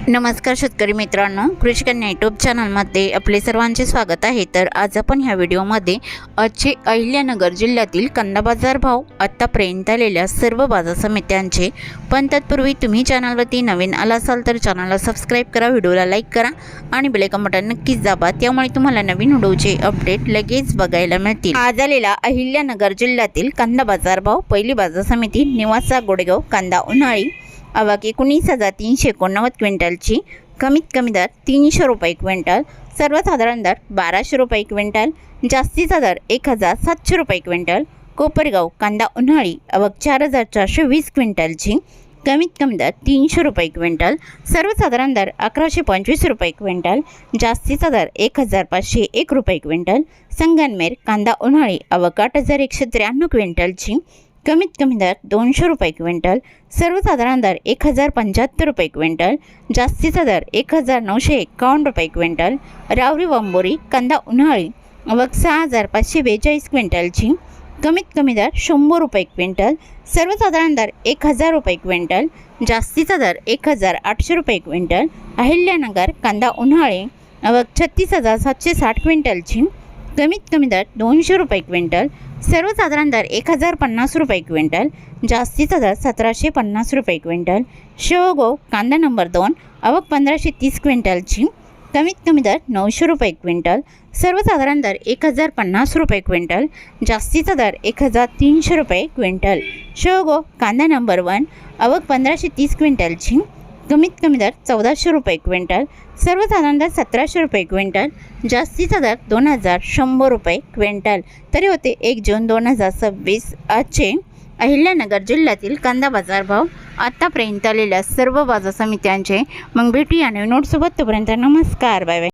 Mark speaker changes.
Speaker 1: नमस्कार शेतकरी मित्रांनो, कृषी कन्या यूट्यूब चॅनलमध्ये आपले सर्वांचे स्वागत आहे। तर आज आपण ह्या व्हिडिओमध्ये आजचे अहिल्यानगर जिल्ह्यातील कांदा बाजार भाव, आत्तापर्यंत आलेल्या सर्व बाजार समित्यांचे, पण तत्पूर्वी तुम्ही चॅनलवरती नवीन आला असाल तर चॅनलला सबस्क्राईब करा, व्हिडिओला लाईक करा आणि बेल आयकॉन बटन नक्कीच दाबा, त्यामुळे तुम्हाला नवीन व्हिडिओचे अपडेट लगेच बघायला मिळतील। आज आलेला अहिल्यानगर जिल्ह्यातील कांदा बाजार भाव, पहिली बाजार समिती निवासा गोडेगाव, कांदा उन्हाळी आवक 19,389 क्विंटलची, कमीत कमी दर 300 रुपये क्विंटल, सर्वसाधारण दर 1200 रुपये क्विंटल, जास्तीचा दर 1,700 रुपये क्विंटल। कोपरगाव कांदा उन्हाळी आवक 4,420 क्विंटलची, कमीत कमी दर 300 रुपये क्विंटल, सर्वसाधारण दर 1,125 रुपये क्विंटल, जास्तीचा दर 1,501 रुपये क्विंटल। संगमनेर कांदा उन्हाळी आवक 8,193 क्विंटलची, कमीत कमी दर 200 रुपये क्विंटल, सर्वसाधारण दर 1,075 रुपये क्विंटल, जास्तीचा दर 1,951 रुपये क्विंटल। रावरी वांबोरी कांदा उन्हाळी आवक 6,542 क्विंटलची, कमीत कमी दर 100 रुपये क्विंटल, सर्वसाधारण दर 1,000 रुपये क्विंटल, जास्तीचा दर 1,800 रुपये क्विंटल। अहिल्यानगर कांदा उन्हाळी आवक 36,760 क्विंटलची, कमीत कमी दर 200 रुपये क्विंटल, सर्वसाधारण दर 1,050 रुपये क्विंटल, जास्तीचा दर 1,750 रुपये क्विंटल। शेवगाव कांदा नंबर 2 आवक 1,530 क्विंटलची, कमीत कमी दर 900 रुपये क्विंटल, सर्वसाधारण दर 1,050 रुपये क्विंटल, जास्तीचा दर 1,300 रुपये क्विंटल। शेवगाव कांदा नंबर 1 आवक 1,530 क्विंटलची, कमीत कमी दर 1,400 रुपये क्विंटल, सर्वसाधारण दर 1,700 रुपये क्विंटल, जास्तीचा दर 2,100 रुपये क्विंटल। तरी होते 1 जून 2026 आजचे अहिल्यानगर जिल्ह्यातील कांदा बाजार भाव, आत्तापर्यंत आलेल्या सर्व बाजार समित्यांचे। मग भेटूया नवीन नोटसोबत, तोपर्यंत नमस्कार, बाय बाय।